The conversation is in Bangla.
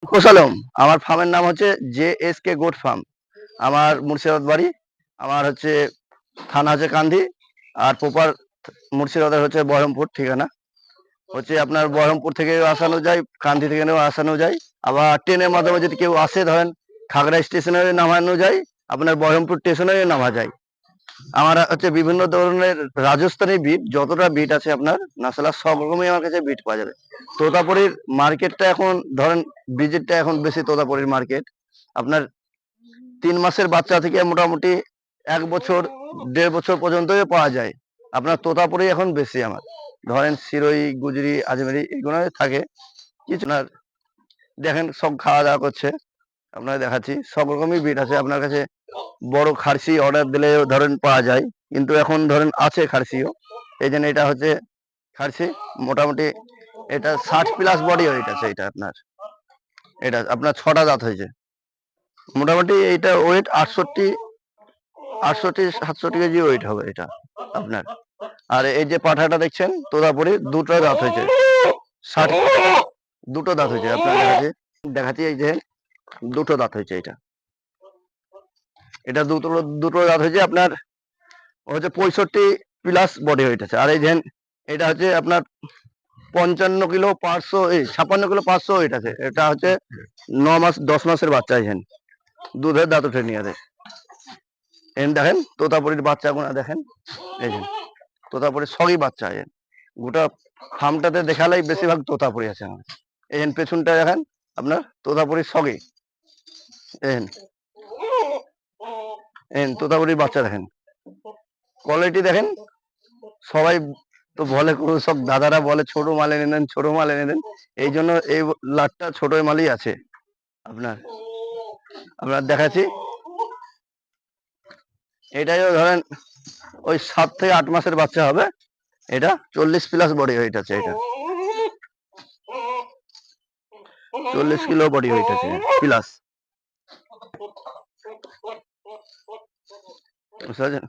কোশালম। আমার ফার্মের নাম হচ্ছে JSK গোট ফার্ম। আমার মুর্শিদাবাদ বাড়ি। আমার হচ্ছে থানা হচ্ছে কান্ধি, আর প্রপার মুর্শিদাবাদের হচ্ছে বহরমপুর ঠিকানা। হচ্ছে আপনার বহরমপুর থেকেও আসানো যায়, কান্ধি থেকেও আসানো যায়। আবার ট্রেনের মাধ্যমে যদি কেউ আসে, ধরেন খাগড়া স্টেশনে নামানো যায়, আপনার বহরমপুর স্টেশনে নামা যায়। আমার হচ্ছে বিভিন্ন ধরনের রাজস্থানি বিট, যতটা বিট আছে আপনার নাসলা, সব রকমই আমার কাছে বিট পাওয়া যাবে। তোতাপুরীর মার্কেটটা এখন ধরেন ব্রিজেরটা এখন বেশি, তোতাপুরীর মার্কেট আপনার 3 মাসের বাচ্চা থেকে মোটামুটি 1 বছর 1.5 বছর পর্যন্তই পাওয়া যায়। আপনার তোতাপুরি এখন বেশি আমার, ধরেন সিরোই, গুজরি, আজমেরি এগুলো থাকে কিছু না। দেখেন সব খাওয়া দাওয়া করছে, আপনাকে দেখাচ্ছি। সব রকমই বিট আছে আপনার কাছে। বড় খার্সি অর্ডার দিলে ধরেন পাওয়া যায়, কিন্তু এখন ধরেন আছে খার্সিও। এই জন্য এটা হচ্ছে খার্সি মোটামুটি। এটা 60+ বডি ওয়েট আছে। এটা আপনার 6টা দাঁত হয়েছে। মোটামুটি এইটা ওয়েট 68 68 কেজি ওয়েট হবে এটা আপনার। আর এই যে পাঠাটা দেখছেন তোতাপুরি, দুটো দাঁত হয়েছে। 60 দুটো দাঁত হয়েছে আপনার, দেখাচ্ছি। এই যে দুটো দাঁত হয়েছে এটা দুটো দুটো দাঁত হয়েছে আপনার। হচ্ছে 65+ বডি ওয়েট আছে। আর এই যে এটা হচ্ছে আপনার 55 কিলো 500, 56 কিলো 500 ওয়েট আছে। এটা হচ্ছে 9 মাস 10 মাসের বাচ্চা। দুধের দাঁত উঠে নিয়ে দেখেন তোতাপুরির বাচ্চাগুলো দেখেন। এই যে তোতাপুরির সবই বাচ্চা। গোটা ফার্মটাতে দেখালেই বেশিরভাগ তোতাপুরি আছে আমার। পেছনটা দেখেন আপনার তোতাপুরির সবই। তোতাপুরির বাচ্চা দেখেন, কোয়ালিটি দেখেন। সবাই তো বলে, সব দাদারা বলে ছোট মাল এনে দেন, ছোট মাল এনে দেন। এই জন্য এই লাটটা ছোট মালই আছে আপনার। আপনার দেখাচ্ছি। এটাইও ধরেন ওই 7 থেকে 8 মাসের বাচ্চা হবে। এটা 40+ বডি ওয়েট আছে। এটা 40 কিলো বডি ওয়েট আছে প্লাস, বুঝতে পারছেন।